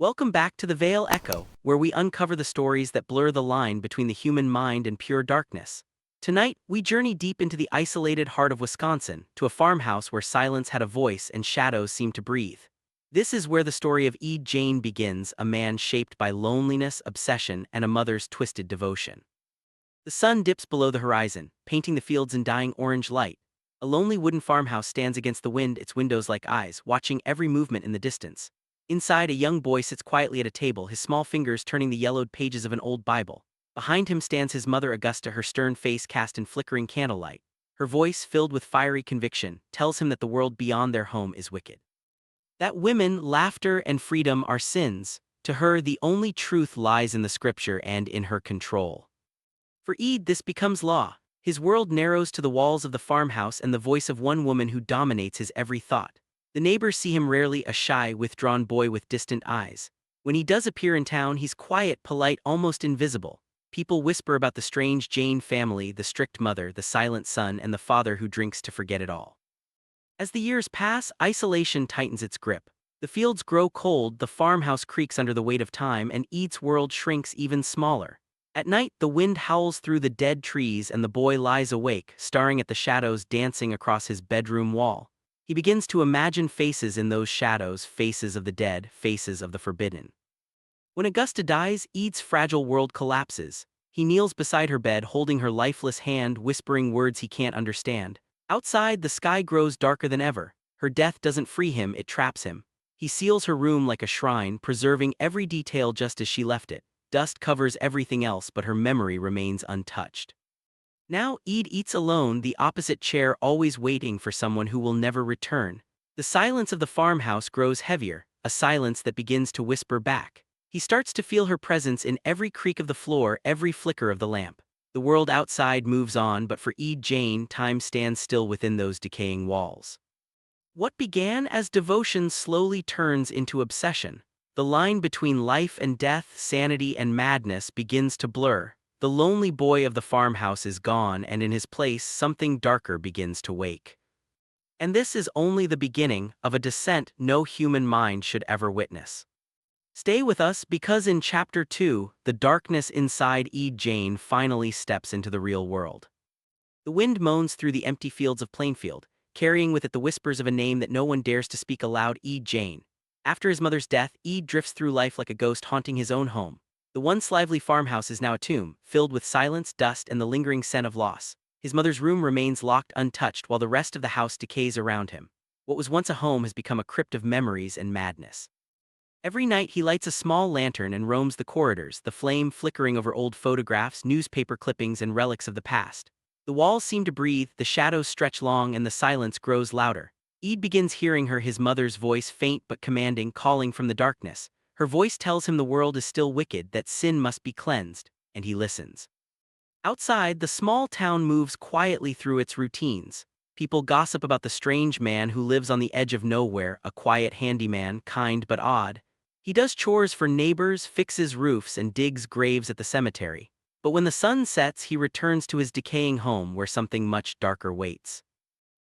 Welcome back to the Vale Echo, where we uncover the stories that blur the line between the human mind and pure darkness. Tonight, we journey deep into the isolated heart of Wisconsin, to a farmhouse where silence had a voice and shadows seemed to breathe. This is where the story of Gein begins, a man shaped by loneliness, obsession, and a mother's twisted devotion. The sun dips below the horizon, painting the fields in dying orange light. A lonely wooden farmhouse stands against the wind, its windows like eyes, watching every movement in the distance. Inside, a young boy sits quietly at a table, his small fingers turning the yellowed pages of an old Bible. Behind him stands his mother Augusta, her stern face cast in flickering candlelight. Her voice, filled with fiery conviction, tells him that the world beyond their home is wicked. That women, laughter, and freedom are sins. To her, the only truth lies in the scripture and in her control. For Eid, this becomes law. His world narrows to the walls of the farmhouse and the voice of one woman who dominates his every thought. The neighbors see him rarely, a shy, withdrawn boy with distant eyes. When he does appear in town, he's quiet, polite, almost invisible. People whisper about the strange Gein family, the strict mother, the silent son, and the father who drinks to forget it all. As the years pass, isolation tightens its grip. The fields grow cold, the farmhouse creaks under the weight of time, and Eid's world shrinks even smaller. At night, the wind howls through the dead trees and the boy lies awake, staring at the shadows dancing across his bedroom wall. He begins to imagine faces in those shadows, faces of the dead, faces of the forbidden. When Augusta dies, Eid's fragile world collapses. He kneels beside her bed, holding her lifeless hand, whispering words he can't understand. Outside, the sky grows darker than ever. Her death doesn't free him, it traps him. He seals her room like a shrine, preserving every detail just as she left it. Dust covers everything else, but her memory remains untouched. Now Eid eats alone, the opposite chair, always waiting for someone who will never return. The silence of the farmhouse grows heavier, a silence that begins to whisper back. He starts to feel her presence in every creak of the floor, every flicker of the lamp. The world outside moves on, but for Gein, time stands still within those decaying walls. What began as devotion slowly turns into obsession. The line between life and death, sanity and madness begins to blur. The lonely boy of the farmhouse is gone, and in his place, something darker begins to wake. And this is only the beginning of a descent no human mind should ever witness. Stay with us, because in Chapter 2, the darkness inside Gein finally steps into the real world. The wind moans through the empty fields of Plainfield, carrying with it the whispers of a name that no one dares to speak aloud: Gein. After his mother's death, Eid drifts through life like a ghost haunting his own home. The once lively farmhouse is now a tomb, filled with silence, dust, and the lingering scent of loss. His mother's room remains locked untouched while the rest of the house decays around him. What was once a home has become a crypt of memories and madness. Every night he lights a small lantern and roams the corridors, the flame flickering over old photographs, newspaper clippings, and relics of the past. The walls seem to breathe, the shadows stretch long, and the silence grows louder. Eid begins hearing her, his mother's voice, faint but commanding, calling from the darkness. Her voice tells him the world is still wicked, that sin must be cleansed, and he listens. Outside, the small town moves quietly through its routines. People gossip about the strange man who lives on the edge of nowhere, a quiet handyman, kind but odd. He does chores for neighbors, fixes roofs, and digs graves at the cemetery. But when the sun sets, he returns to his decaying home where something much darker waits.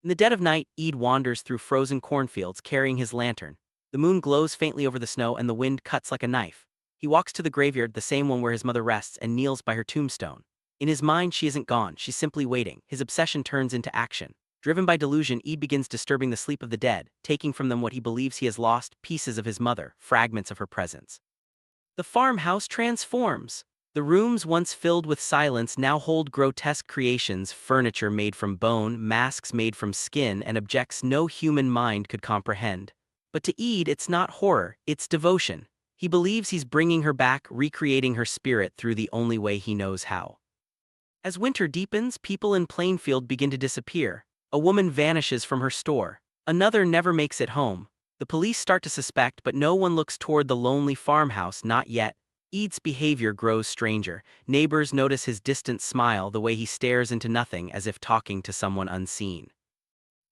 In the dead of night, Eid wanders through frozen cornfields carrying his lantern. The moon glows faintly over the snow and the wind cuts like a knife. He walks to the graveyard, the same one where his mother rests, and kneels by her tombstone. In his mind, she isn't gone, she's simply waiting. His obsession turns into action. Driven by delusion, Eid begins disturbing the sleep of the dead, taking from them what he believes he has lost: pieces of his mother, fragments of her presence. The farmhouse transforms. The rooms once filled with silence now hold grotesque creations, furniture made from bone, masks made from skin, and objects no human mind could comprehend. But to Eid, it's not horror, it's devotion. He believes he's bringing her back, recreating her spirit through the only way he knows how. As winter deepens, people in Plainfield begin to disappear. A woman vanishes from her store. Another never makes it home. The police start to suspect, but no one looks toward the lonely farmhouse, not yet. Eid's behavior grows stranger. Neighbors notice his distant smile, the way he stares into nothing as if talking to someone unseen.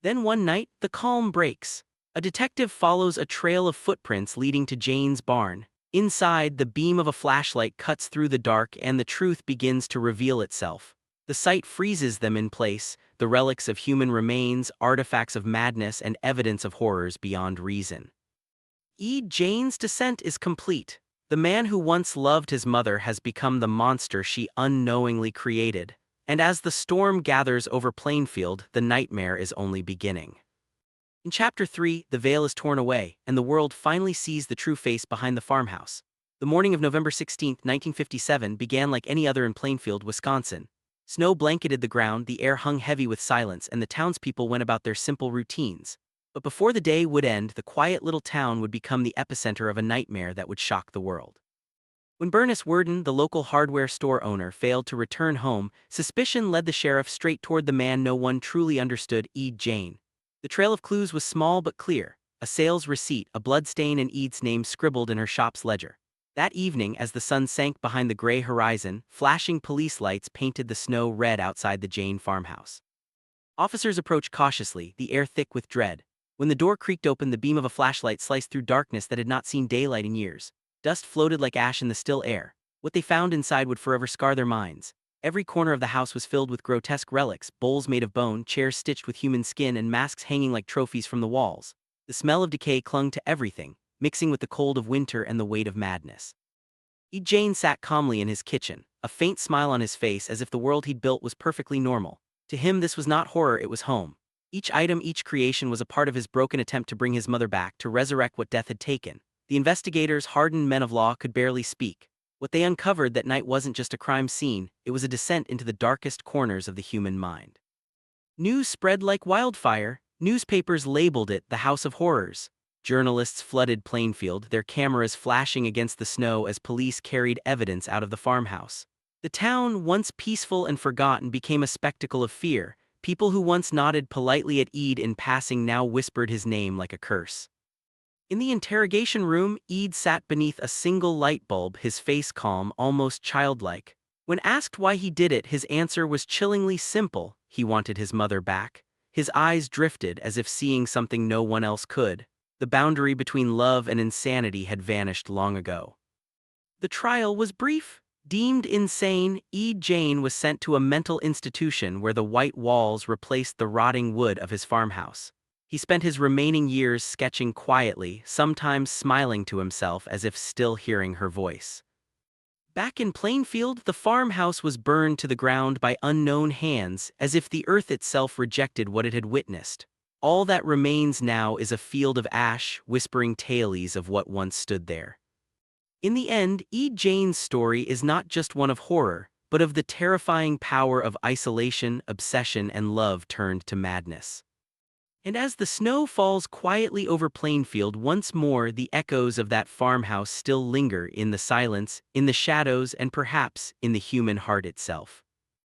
Then one night, the calm breaks. A detective follows a trail of footprints leading to Jane's barn. Inside, the beam of a flashlight cuts through the dark and the truth begins to reveal itself. The sight freezes them in place, the relics of human remains, artifacts of madness, and evidence of horrors beyond reason. Jain's descent is complete. The man who once loved his mother has become the monster she unknowingly created. And as the storm gathers over Plainfield, the nightmare is only beginning. In Chapter 3, the veil is torn away, and the world finally sees the true face behind the farmhouse. The morning of November 16, 1957 began like any other in Plainfield, Wisconsin. Snow blanketed the ground, the air hung heavy with silence, and the townspeople went about their simple routines. But before the day would end, the quiet little town would become the epicenter of a nightmare that would shock the world. When Bernice Worden, the local hardware store owner, failed to return home, suspicion led the sheriff straight toward the man no one truly understood, Gein. The trail of clues was small but clear: a sales receipt, a bloodstain, and Ede's name scribbled in her shop's ledger. That evening, as the sun sank behind the gray horizon, flashing police lights painted the snow red outside the Gein farmhouse. Officers approached cautiously, the air thick with dread. When the door creaked open, the beam of a flashlight sliced through darkness that had not seen daylight in years. Dust floated like ash in the still air. What they found inside would forever scar their minds. Every corner of the house was filled with grotesque relics: bowls made of bone, chairs stitched with human skin, and masks hanging like trophies from the walls. The smell of decay clung to everything, mixing with the cold of winter and the weight of madness. Gein sat calmly in his kitchen, a faint smile on his face, as if the world he'd built was perfectly normal. To him, this was not horror, it was home. Each item, each creation was a part of his broken attempt to bring his mother back, to resurrect what death had taken. The investigators, hardened men of law, could barely speak. What they uncovered that night wasn't just a crime scene, it was a descent into the darkest corners of the human mind. News spread like wildfire. Newspapers labeled it the House of Horrors. Journalists flooded Plainfield, their cameras flashing against the snow as police carried evidence out of the farmhouse. The town, once peaceful and forgotten, became a spectacle of fear. People who once nodded politely at Ede in passing now whispered his name like a curse. In the interrogation room, Ede sat beneath a single light bulb, his face calm, almost childlike. When asked why he did it, his answer was chillingly simple: he wanted his mother back. His eyes drifted, as if seeing something no one else could. The boundary between love and insanity had vanished long ago. The trial was brief. Deemed insane, Gein was sent to a mental institution where the white walls replaced the rotting wood of his farmhouse. He spent his remaining years sketching quietly, sometimes smiling to himself as if still hearing her voice. Back in Plainfield, the farmhouse was burned to the ground by unknown hands, as if the earth itself rejected what it had witnessed. All that remains now is a field of ash, whispering tales of what once stood there. In the end, Gein's story is not just one of horror, but of the terrifying power of isolation, obsession, and love turned to madness. And as the snow falls quietly over Plainfield once more, the echoes of that farmhouse still linger, in the silence, in the shadows, and perhaps in the human heart itself.